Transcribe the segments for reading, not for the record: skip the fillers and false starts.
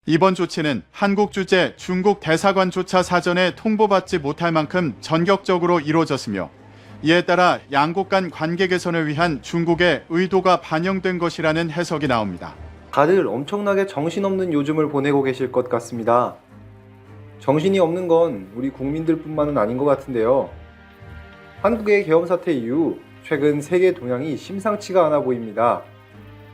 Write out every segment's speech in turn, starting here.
이번 조치는 한국 주재 중국 대사관조차 사전에 통보받지 못할 만큼 전격적으로 이루어졌으며 이에 따라 양국 간 관계 개선을 위한 중국의 의도가 반영된 것이라는 해석이 나옵니다. 다들 엄청나게 정신없는 요즘을 보내고 계실 것 같습니다. 정신이 없는 건 우리 국민들뿐만은 아닌 것 같은데요. 한국의 계엄 사태 이후 최근 세계 동향이 심상치가 않아 보입니다.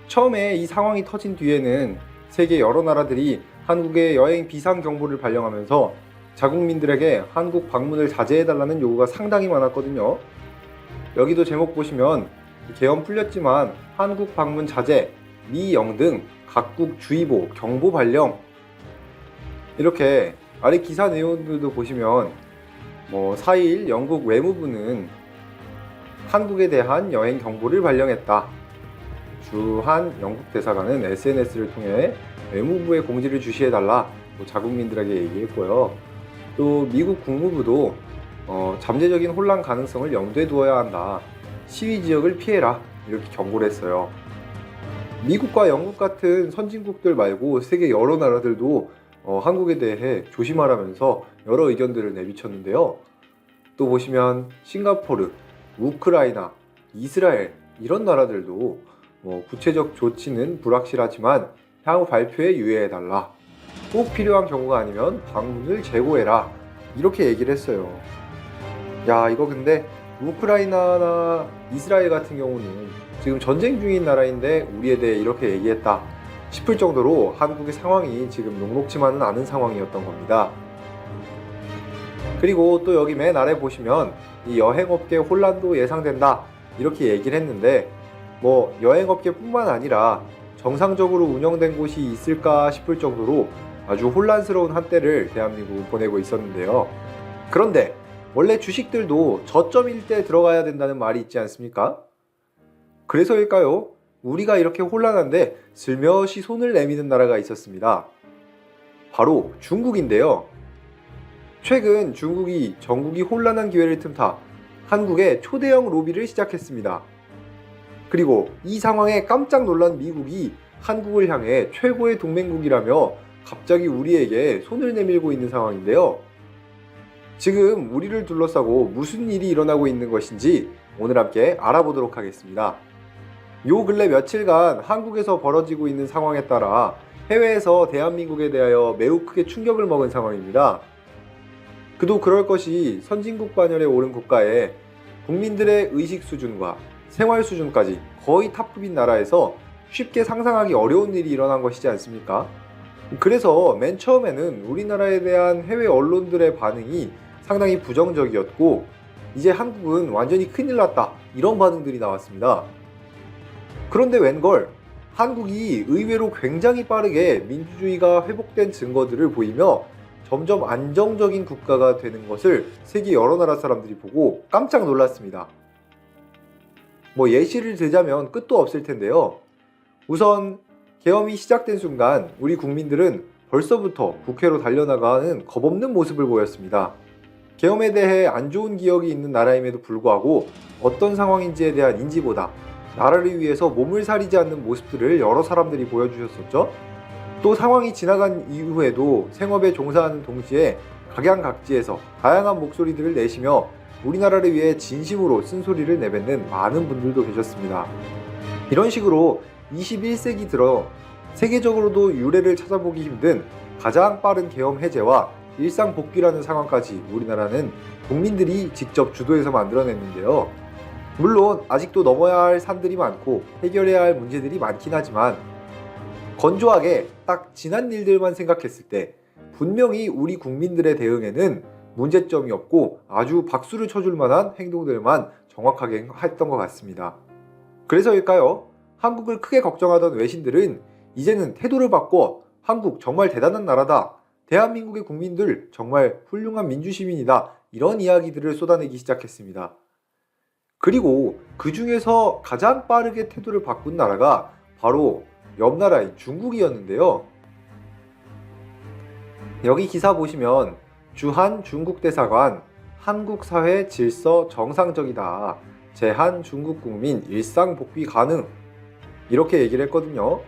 처음에 이 상황이 터진 뒤에는 세계 여러 나라들이 한국의 여행 비상 경보를 발령하면서 자국민들에게 한국 방문을 자제해달라는 요구가 상당히 많았거든요. 여기도 제목 보시면 계엄 풀렸지만 한국 방문 자제, 미, 영 등 각국 주의보, 경보 발령, 이렇게 아래 기사 내용들도 보시면 4일 영국 외무부는 한국에 대한 여행 경보를 발령했다. 주한 영국 대사관은 SNS를 통해 외무부에 공지를 주시해달라 자국민들에게 얘기했고요. 또 미국 국무부도 잠재적인 혼란 가능성을 염두에 두어야 한다. 시위 지역을 피해라. 이렇게 경고를 했어요. 미국과 영국 같은 선진국들 말고 세계 여러 나라들도 한국에 대해 조심하라면서 여러 의견들을 내비쳤는데요. 또 보시면 싱가포르, 우크라이나, 이스라엘 이런 나라들도 구체적 조치는 불확실하지만 향후 발표에 유의해달라. 꼭 필요한 경우가 아니면 방문을 재고해라. 이렇게 얘기를 했어요. 야, 이거 근데 우크라이나나 이스라엘 같은 경우는 지금 전쟁 중인 나라인데 우리에 대해 이렇게 얘기했다 싶을 정도로 한국의 상황이 지금 녹록지만은 않은 상황이었던 겁니다. 그리고 또 여기 맨 아래 보시면 이 여행업계 혼란도 예상된다 이렇게 얘기를 했는데 여행업계뿐만 아니라 정상적으로 운영된 곳이 있을까 싶을 정도로 아주 혼란스러운 한때를 대한민국은 보내고 있었는데요. 그런데 원래 주식들도 저점일 때 들어가야 된다는 말이 있지 않습니까? 그래서일까요? 우리가 이렇게 혼란한데 슬며시 손을 내미는 나라가 있었습니다. 바로 중국인데요. 최근 중국이 전국이 혼란한 기회를 틈타 한국에 초대형 로비를 시작했습니다. 그리고 이 상황에 깜짝 놀란 미국이 한국을 향해 최고의 동맹국이라며 갑자기 우리에게 손을 내밀고 있는 상황인데요. 지금 우리를 둘러싸고 무슨 일이 일어나고 있는 것인지 오늘 함께 알아보도록 하겠습니다. 요 근래 며칠간 한국에서 벌어지고 있는 상황에 따라 해외에서 대한민국에 대하여 매우 크게 충격을 먹은 상황입니다. 그도 그럴 것이 선진국 반열에 오른 국가에 국민들의 의식 수준과 생활 수준까지 거의 탑급인 나라에서 쉽게 상상하기 어려운 일이 일어난 것이지 않습니까? 그래서 맨 처음에는 우리나라에 대한 해외 언론들의 반응이 상당히 부정적이었고 이제 한국은 완전히 큰일 났다 이런 반응들이 나왔습니다. 그런데 웬걸 한국이 의외로 굉장히 빠르게 민주주의가 회복된 증거들을 보이며 점점 안정적인 국가가 되는 것을 세계 여러 나라 사람들이 보고 깜짝 놀랐습니다. 예시를 들자면 끝도 없을 텐데요. 우선 계엄이 시작된 순간 우리 국민들은 벌써부터 국회로 달려나가는 겁없는 모습을 보였습니다. 계엄에 대해 안 좋은 기억이 있는 나라임에도 불구하고 어떤 상황인지에 대한 인지보다 나라를 위해서 몸을 사리지 않는 모습들을 여러 사람들이 보여주셨었죠. 또 상황이 지나간 이후에도 생업에 종사하는 동시에 각양각지에서 다양한 목소리들을 내시며 우리나라를 위해 진심으로 쓴소리를 내뱉는 많은 분들도 계셨습니다. 이런 식으로 21세기 들어 세계적으로도 유례를 찾아보기 힘든 가장 빠른 계엄 해제와 일상 복귀라는 상황까지 우리나라는 국민들이 직접 주도해서 만들어냈는데요. 물론 아직도 넘어야 할 산들이 많고 해결해야 할 문제들이 많긴 하지만 건조하게 딱 지난 일들만 생각했을 때 분명히 우리 국민들의 대응에는 문제점이 없고 아주 박수를 쳐줄 만한 행동들만 정확하게 했던 것 같습니다. 그래서일까요? 한국을 크게 걱정하던 외신들은 이제는 태도를 바꿔 한국 정말 대단한 나라다. 대한민국의 국민들 정말 훌륭한 민주시민이다. 이런 이야기들을 쏟아내기 시작했습니다. 그리고 그 중에서 가장 빠르게 태도를 바꾼 나라가 바로 옆 나라인 중국이었는데요. 여기 기사 보시면 주한 중국 대사관 한국 사회 질서 정상적이다. 제한 중국 국민 일상 복귀 가능. 이렇게 얘기를 했거든요.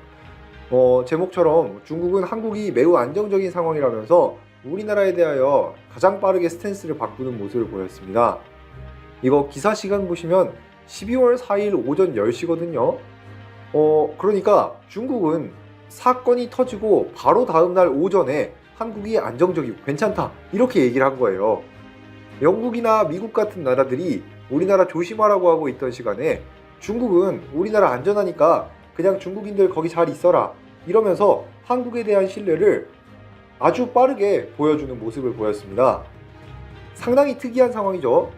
제목처럼 중국은 한국이 매우 안정적인 상황이라면서 우리나라에 대하여 가장 빠르게 스탠스를 바꾸는 모습을 보였습니다. 이거 기사 시간 보시면 12월 4일 오전 10시거든요. 그러니까 중국은 사건이 터지고 바로 다음날 오전에 한국이 안정적이고 괜찮다 이렇게 얘기를 한 거예요. 영국이나 미국 같은 나라들이 우리나라 조심하라고 하고 있던 시간에 중국은 우리나라 안전하니까 그냥 중국인들 거기 잘 있어라 이러면서 한국에 대한 신뢰를 아주 빠르게 보여주는 모습을 보였습니다. 상당히 특이한 상황이죠.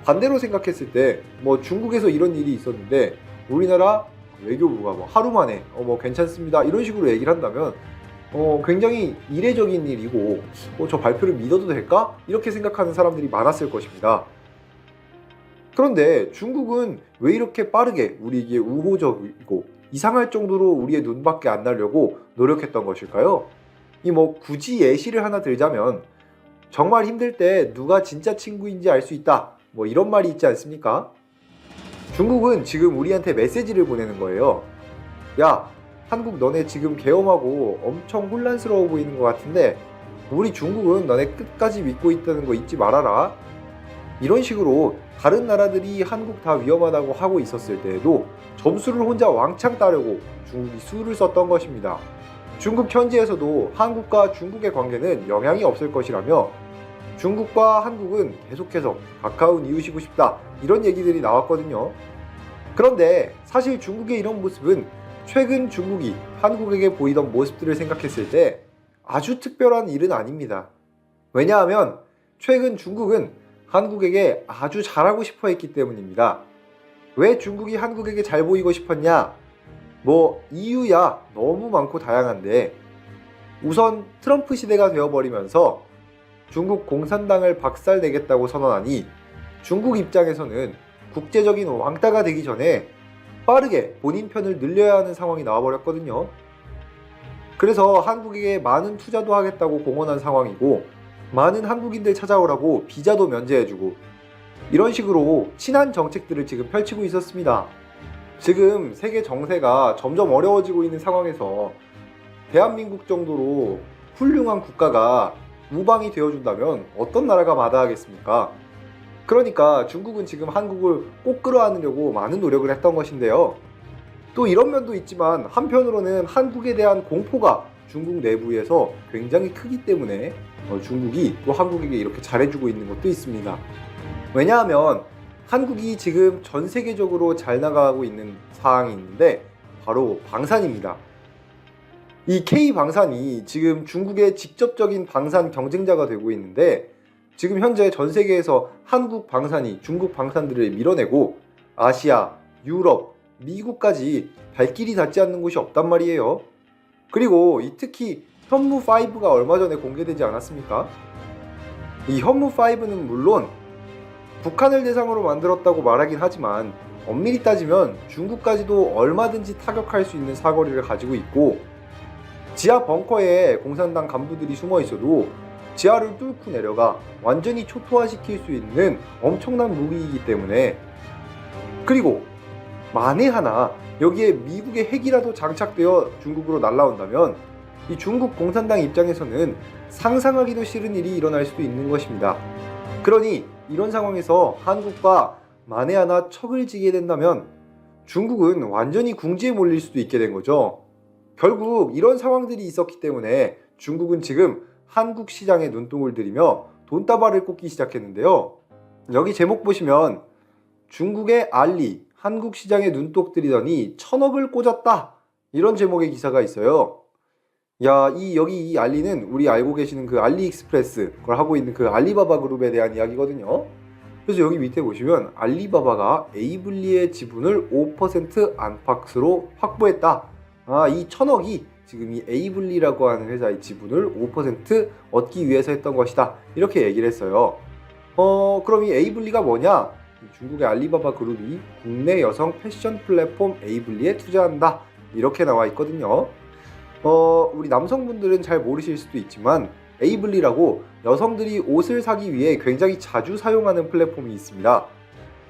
반대로 생각했을 때 중국에서 이런 일이 있었는데 우리나라 외교부가 하루 만에 괜찮습니다 이런 식으로 얘기를 한다면 굉장히 이례적인 일이고 저 발표를 믿어도 될까? 이렇게 생각하는 사람들이 많았을 것입니다. 그런데 중국은 왜 이렇게 빠르게 우리에게 우호적이고 이상할 정도로 우리의 눈밖에 안 나려고 노력했던 것일까요? 굳이 예시를 하나 들자면 정말 힘들 때 누가 진짜 친구인지 알 수 있다 이런 말이 있지 않습니까? 중국은 지금 우리한테 메시지를 보내는 거예요. 야, 한국 너네 지금 계엄하고 엄청 혼란스러워 보이는 것 같은데 우리 중국은 너네 끝까지 믿고 있다는 거 잊지 말아라. 이런 식으로 다른 나라들이 한국 다 위험하다고 하고 있었을 때에도 점수를 혼자 왕창 따려고 중국이 수를 썼던 것입니다. 중국 현지에서도 한국과 중국의 관계는 영향이 없을 것이라며 중국과 한국은 계속해서 가까운 이웃이고 싶다 이런 얘기들이 나왔거든요. 그런데 사실 중국의 이런 모습은 최근 중국이 한국에게 보이던 모습들을 생각했을 때 아주 특별한 일은 아닙니다. 왜냐하면 최근 중국은 한국에게 아주 잘하고 싶어 했기 때문입니다. 왜 중국이 한국에게 잘 보이고 싶었냐? 이유야 너무 많고 다양한데 우선 트럼프 시대가 되어버리면서 중국 공산당을 박살내겠다고 선언하니 중국 입장에서는 국제적인 왕따가 되기 전에 빠르게 본인 편을 늘려야 하는 상황이 나와버렸거든요. 그래서 한국에게 많은 투자도 하겠다고 공언한 상황이고 많은 한국인들 찾아오라고 비자도 면제해주고 이런 식으로 친한 정책들을 지금 펼치고 있었습니다. 지금 세계 정세가 점점 어려워지고 있는 상황에서 대한민국 정도로 훌륭한 국가가 우방이 되어준다면 어떤 나라가 마다하겠습니까? 그러니까 중국은 지금 한국을 꼭 끌어안으려고 많은 노력을 했던 것인데요. 또 이런 면도 있지만 한편으로는 한국에 대한 공포가 중국 내부에서 굉장히 크기 때문에 중국이 또 한국에게 이렇게 잘해주고 있는 것도 있습니다. 왜냐하면 한국이 지금 전 세계적으로 잘 나가고 있는 사항이 있는데 바로 방산입니다. 이 K방산이 지금 중국의 직접적인 방산 경쟁자가 되고 있는데 지금 현재 전 세계에서 한국 방산이 중국 방산들을 밀어내고 아시아, 유럽, 미국까지 발길이 닿지 않는 곳이 없단 말이에요. 그리고 특히 현무5가 얼마 전에 공개되지 않았습니까? 이 현무5는 물론 북한을 대상으로 만들었다고 말하긴 하지만 엄밀히 따지면 중국까지도 얼마든지 타격할 수 있는 사거리를 가지고 있고 지하 벙커에 공산당 간부들이 숨어 있어도 지하를 뚫고 내려가 완전히 초토화시킬 수 있는 엄청난 무기이기 때문에 그리고 만에 하나 여기에 미국의 핵이라도 장착되어 중국으로 날아온다면 이 중국 공산당 입장에서는 상상하기도 싫은 일이 일어날 수도 있는 것입니다. 그러니 이런 상황에서 한국과 만에 하나 척을 지게 된다면 중국은 완전히 궁지에 몰릴 수도 있게 된 거죠. 결국 이런 상황들이 있었기 때문에 중국은 지금 한국 시장에 눈독을 들이며 돈다발을 꽂기 시작했는데요. 여기 제목 보시면 중국의 알리, 한국 시장에 눈독 들이더니 1000억을 꽂았다 이런 제목의 기사가 있어요. 여기 이 알리는 우리 알고 계시는 그 알리익스프레스 그걸 하고 있는 그 알리바바 그룹에 대한 이야기거든요. 그래서 여기 밑에 보시면 알리바바가 에이블리의 지분을 5% 안팎으로 확보했다. 이 1000억이 지금 이 에이블리라고 하는 회사의 지분을 5% 얻기 위해서 했던 것이다. 이렇게 얘기를 했어요. 그럼 이 에이블리가 뭐냐? 중국의 알리바바 그룹이 국내 여성 패션 플랫폼 에이블리에 투자한다. 이렇게 나와 있거든요. 우리 남성분들은 잘 모르실 수도 있지만 에이블리라고 여성들이 옷을 사기 위해 굉장히 자주 사용하는 플랫폼이 있습니다.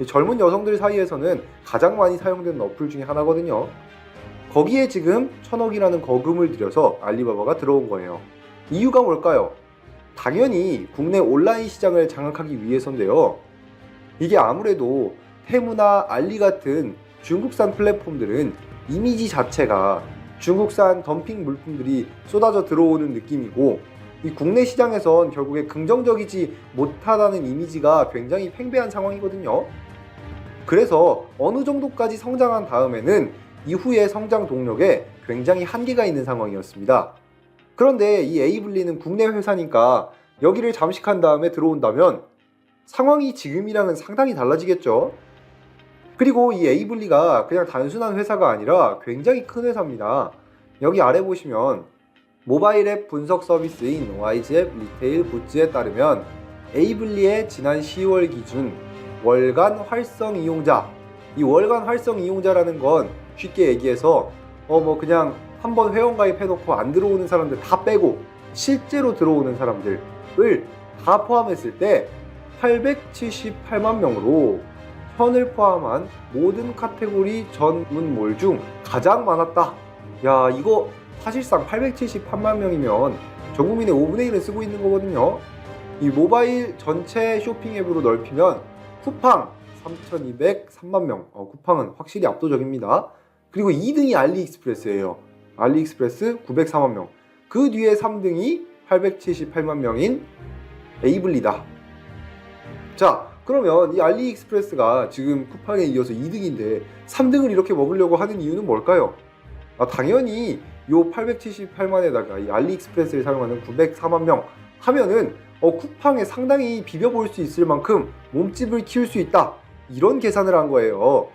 젊은 여성들 사이에서는 가장 많이 사용되는 어플 중에 하나거든요. 거기에 지금 1,000억이라는 거금을 들여서 알리바바가 들어온 거예요. 이유가 뭘까요? 당연히 국내 온라인 시장을 장악하기 위해서인데요. 이게 아무래도 테무나 알리 같은 중국산 플랫폼들은 이미지 자체가 중국산 덤핑 물품들이 쏟아져 들어오는 느낌이고, 이 국내 시장에선 결국에 긍정적이지 못하다는 이미지가 굉장히 팽배한 상황이거든요. 그래서 어느 정도까지 성장한 다음에는 이후의 성장 동력에 굉장히 한계가 있는 상황이었습니다. 그런데 이 에이블리는 국내 회사니까 여기를 잠식한 다음에 들어온다면 상황이 지금이랑은 상당히 달라지겠죠. 그리고 이 에이블리가 그냥 단순한 회사가 아니라 굉장히 큰 회사입니다. 여기 아래 보시면 모바일 앱 분석 서비스인 YG앱 리테일 굿즈에 따르면 에이블리의 지난 10월 기준 월간 활성 이용자, 이 월간 활성 이용자라는 건 쉽게 얘기해서 그냥 한번 회원 가입해놓고 안 들어오는 사람들 다 빼고 실제로 들어오는 사람들을 다 포함했을 때 878만 명으로 현을 포함한 모든 카테고리 전문몰 중 가장 많았다. 야, 이거 사실상 878만 명이면 전 국민의 5분의 1을 쓰고 있는 거거든요. 이 모바일 전체 쇼핑 앱으로 넓히면 쿠팡 3,203만 명, 쿠팡은 확실히 압도적입니다. 그리고 2등이 알리익스프레스예요. 알리익스프레스 904만 명. 그 뒤에 3등이 878만 명인 에이블리다. 자, 그러면 이 알리익스프레스가 지금 쿠팡에 이어서 2등인데 3등을 이렇게 먹으려고 하는 이유는 뭘까요? 당연히 요 878만에다가 이 알리익스프레스를 사용하는 904만 명 하면은 쿠팡에 상당히 비벼볼 수 있을 만큼 몸집을 키울 수 있다, 이런 계산을 한 거예요.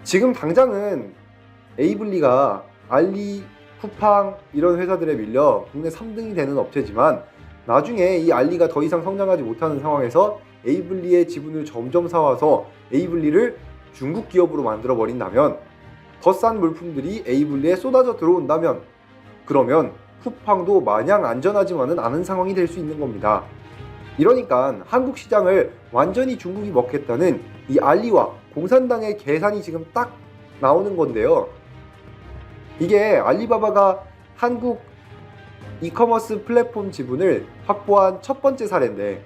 지금 당장은 에이블리가 알리, 쿠팡 이런 회사들에 밀려 국내 3등이 되는 업체지만 나중에 이 알리가 더 이상 성장하지 못하는 상황에서 에이블리의 지분을 점점 사와서 에이블리를 중국 기업으로 만들어 버린다면, 더 싼 물품들이 에이블리에 쏟아져 들어온다면, 그러면 쿠팡도 마냥 안전하지만은 않은 상황이 될 수 있는 겁니다. 이러니까 한국 시장을 완전히 중국이 먹겠다는 이 알리와 공산당의 계산이 지금 딱 나오는 건데요. 이게 알리바바가 한국 이커머스 플랫폼 지분을 확보한 첫 번째 사례인데,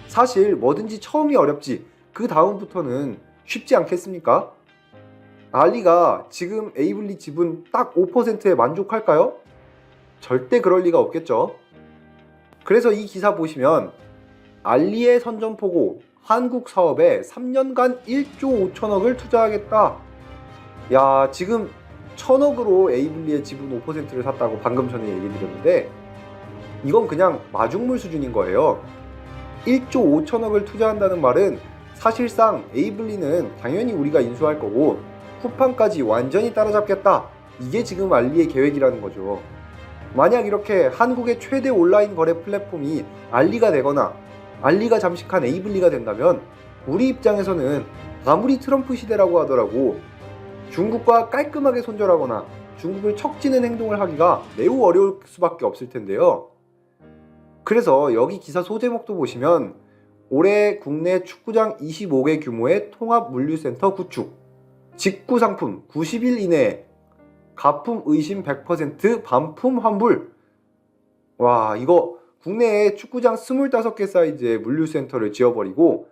사실 뭐든지 처음이 어렵지 그 다음부터는 쉽지 않겠습니까? 알리가 지금 에이블리 지분 딱 5%에 만족할까요? 절대 그럴 리가 없겠죠. 그래서 이 기사 보시면 알리의 선전포고 한국 사업에 3년간 1조 5천억을 투자하겠다. 야, 지금 1,000억으로 에이블리의 지분 5%를 샀다고 방금 전에 얘기 드렸는데, 이건 그냥 마중물 수준인 거예요. 1조 5천억을 투자한다는 말은 사실상 에이블리는 당연히 우리가 인수할 거고 쿠팡까지 완전히 따라잡겠다, 이게 지금 알리의 계획이라는 거죠. 만약 이렇게 한국의 최대 온라인 거래 플랫폼이 알리가 되거나 알리가 잠식한 에이블리가 된다면 우리 입장에서는 아무리 트럼프 시대라고 하더라도 중국과 깔끔하게 손절하거나 중국을 척지는 행동을 하기가 매우 어려울 수밖에 없을 텐데요. 그래서 여기 기사 소제목도 보시면 올해 국내 축구장 25개 규모의 통합 물류센터 구축, 직구 상품 90일 이내에 가품 의심 100% 반품 환불. 와, 이거 국내에 축구장 25개 사이즈의 물류센터를 지어버리고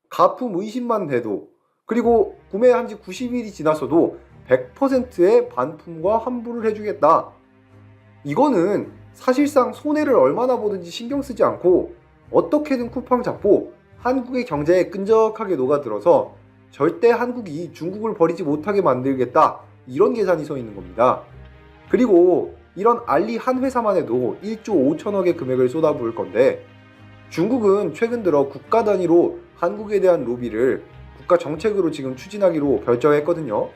가품 의심만 돼도, 그리고 구매한 지 90일이 지났어도 100%의 반품과 환불을 해주겠다. 이거는 사실상 손해를 얼마나 보든지 신경 쓰지 않고 어떻게든 쿠팡 잡고 한국의 경제에 끈적하게 녹아들어서 절대 한국이 중국을 버리지 못하게 만들겠다, 이런 계산이 서 있는 겁니다. 그리고 이런 알리 한 회사만 해도 1조 5천억의 금액을 쏟아부을 건데, 중국은 최근 들어 국가 단위로 한국에 대한 로비를 국가 정책으로 지금 추진하기로 결정했거든요.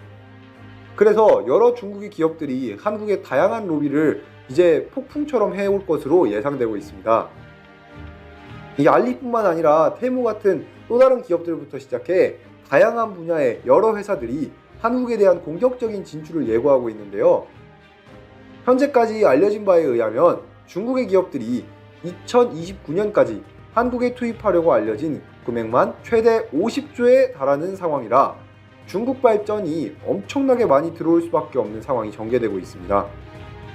그래서 여러 중국의 기업들이 한국의 다양한 로비를 이제 폭풍처럼 해올 것으로 예상되고 있습니다. 이 알리뿐만 아니라 테무 같은 또 다른 기업들부터 시작해 다양한 분야의 여러 회사들이 한국에 대한 공격적인 진출을 예고하고 있는데요. 현재까지 알려진 바에 의하면 중국의 기업들이 2029년까지 한국에 투입하려고 알려진 금액만 최대 50조에 달하는 상황이라 중국 발전이 엄청나게 많이 들어올 수밖에 없는 상황이 전개되고 있습니다.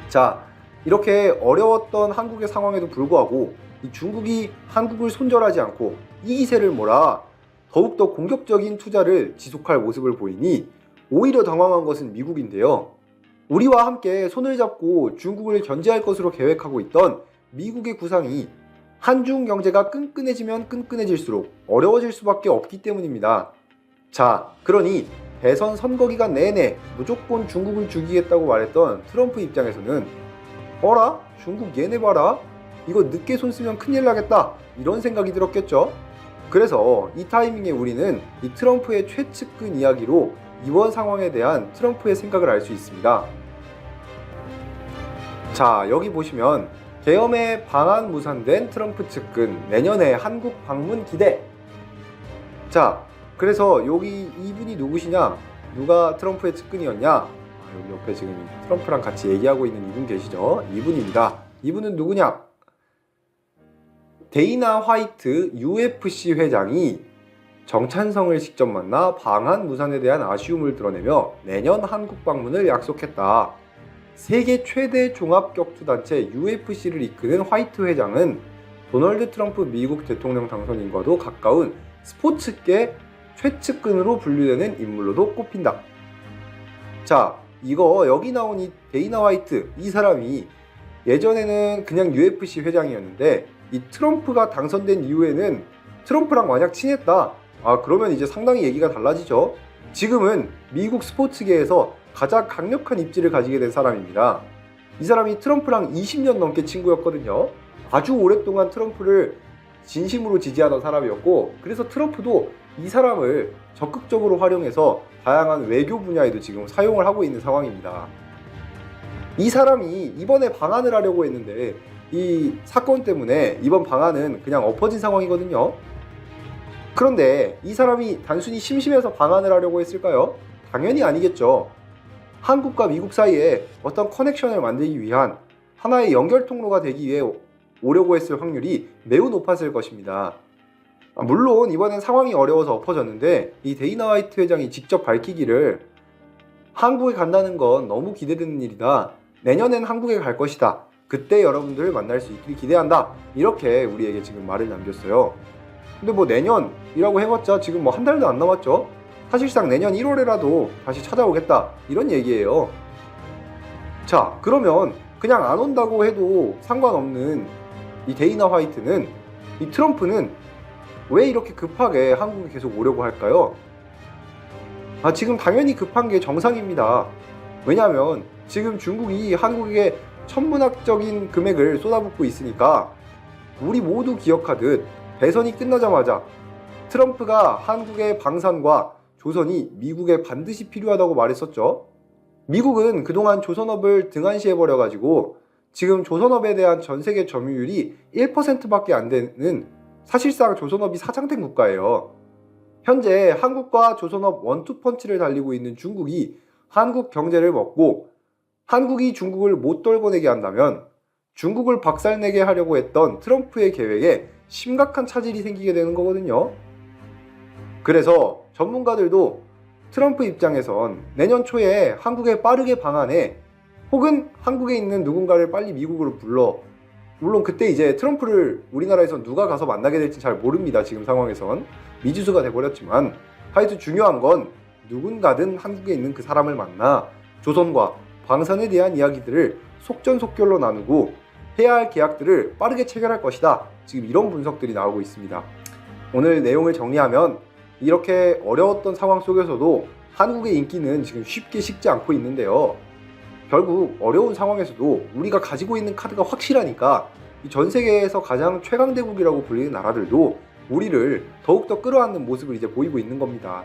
자, 이렇게 어려웠던 한국의 상황에도 불구하고 이 중국이 한국을 손절하지 않고 이 기세를 몰아 더욱더 공격적인 투자를 지속할 모습을 보이니 오히려 당황한 것은 미국인데요. 우리와 함께 손을 잡고 중국을 견제할 것으로 계획하고 있던 미국의 구상이 한중 경제가 끈끈해지면 끈끈해질수록 어려워질 수밖에 없기 때문입니다. 자, 그러니 대선 선거 기간 내내 무조건 중국을 죽이겠다고 말했던 트럼프 입장에서는 어라? 중국 얘네 봐라? 이거 늦게 손 쓰면 큰일 나겠다, 이런 생각이 들었겠죠. 그래서 이 타이밍에 우리는 이 트럼프의 최측근 이야기로 이번 상황에 대한 트럼프의 생각을 알 수 있습니다. 자, 여기 보시면 계엄의 방한 무산된 트럼프 측근 내년에 한국 방문 기대. 자, 그래서 여기 이분이 누구시냐? 누가 트럼프의 측근이었냐? 여기 옆에 지금 트럼프랑 같이 얘기하고 있는 이분 계시죠? 이분입니다. 이분은 누구냐? 데이나 화이트 UFC 회장이 정찬성을 직접 만나 방한 무산에 대한 아쉬움을 드러내며 내년 한국 방문을 약속했다. 세계 최대 종합격투단체 UFC를 이끄는 화이트 회장은 도널드 트럼프 미국 대통령 당선인과도 가까운 스포츠계 최측근으로 분류되는 인물로도 꼽힌다. 자, 이거 여기 나온 이 데이나 화이트, 이 사람이 예전에는 그냥 UFC 회장이었는데 이 트럼프가 당선된 이후에는 트럼프랑 만약 친했다, 그러면 이제 상당히 얘기가 달라지죠. 지금은 미국 스포츠계에서 가장 강력한 입지를 가지게 된 사람입니다. 이 사람이 트럼프랑 20년 넘게 친구였거든요. 아주 오랫동안 트럼프를 진심으로 지지하던 사람이었고, 그래서 트럼프도 이 사람을 적극적으로 활용해서 다양한 외교 분야에도 지금 사용을 하고 있는 상황입니다. 이 사람이 이번에 방한을 하려고 했는데 이 사건 때문에 이번 방한은 그냥 엎어진 상황이거든요. 그런데 이 사람이 단순히 심심해서 방한을 하려고 했을까요? 당연히 아니겠죠. 한국과 미국 사이에 어떤 커넥션을 만들기 위한 하나의 연결 통로가 되기 위해 오려고 했을 확률이 매우 높았을 것입니다. 물론 이번엔 상황이 어려워서 엎어졌는데 이 데이나 화이트 회장이 직접 밝히기를 한국에 간다는 건 너무 기대되는 일이다. 내년엔 한국에 갈 것이다. 그때 여러분들을 만날 수 있길 기대한다. 이렇게 우리에게 지금 말을 남겼어요. 근데 뭐 내년이라고 해봤자 지금 뭐 한 달도 안 남았죠. 사실상 내년 1월에라도 다시 찾아오겠다, 이런 얘기예요. 자, 그러면 그냥 안 온다고 해도 상관없는 이 데이나 화이트는, 이 트럼프는 왜 이렇게 급하게 한국에 계속 오려고 할까요? 지금 당연히 급한 게 정상입니다. 왜냐하면 지금 중국이 한국에 천문학적인 금액을 쏟아붓고 있으니까. 우리 모두 기억하듯 대선이 끝나자마자 트럼프가 한국의 방산과 조선이 미국에 반드시 필요하다고 말했었죠. 미국은 그동안 조선업을 등한시해버려가지고 지금 조선업에 대한 전 세계 점유율이 1%밖에 안 되는, 사실상 조선업이 사장된 국가예요. 현재 한국과 조선업 원투펀치를 달리고 있는 중국이 한국 경제를 먹고 한국이 중국을 못 돌보내게 한다면 중국을 박살내게 하려고 했던 트럼프의 계획에 심각한 차질이 생기게 되는 거거든요. 그래서 전문가들도 트럼프 입장에선 내년 초에 한국에 빠르게 방한해, 혹은 한국에 있는 누군가를 빨리 미국으로 불러, 물론 그때 이제 트럼프를 우리나라에선 누가 가서 만나게 될지 잘 모릅니다. 지금 상황에선 미지수가 돼버렸지만, 하여튼 중요한 건 누군가든 한국에 있는 그 사람을 만나 조선과 방산에 대한 이야기들을 속전속결로 나누고 해야 할 계약들을 빠르게 체결할 것이다. 지금 이런 분석들이 나오고 있습니다. 오늘 내용을 정리하면 이렇게 어려웠던 상황 속에서도 한국의 인기는 지금 쉽게 식지 않고 있는데요. 결국 어려운 상황에서도 우리가 가지고 있는 카드가 확실하니까 전 세계에서 가장 최강대국이라고 불리는 나라들도 우리를 더욱더 끌어안는 모습을 이제 보이고 있는 겁니다.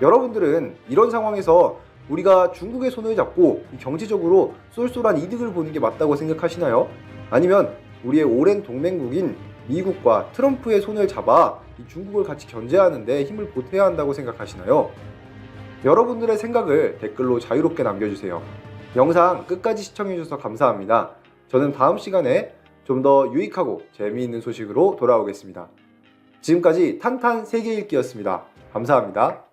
여러분들은 이런 상황에서 우리가 중국의 손을 잡고 경제적으로 쏠쏠한 이득을 보는 게 맞다고 생각하시나요? 아니면 우리의 오랜 동맹국인 미국과 트럼프의 손을 잡아 중국을 같이 견제하는 데 힘을 보태야 한다고 생각하시나요? 여러분들의 생각을 댓글로 자유롭게 남겨주세요. 영상 끝까지 시청해주셔서 감사합니다. 저는 다음 시간에 좀 더 유익하고 재미있는 소식으로 돌아오겠습니다. 지금까지 탄탄 세계 읽기였습니다. 감사합니다.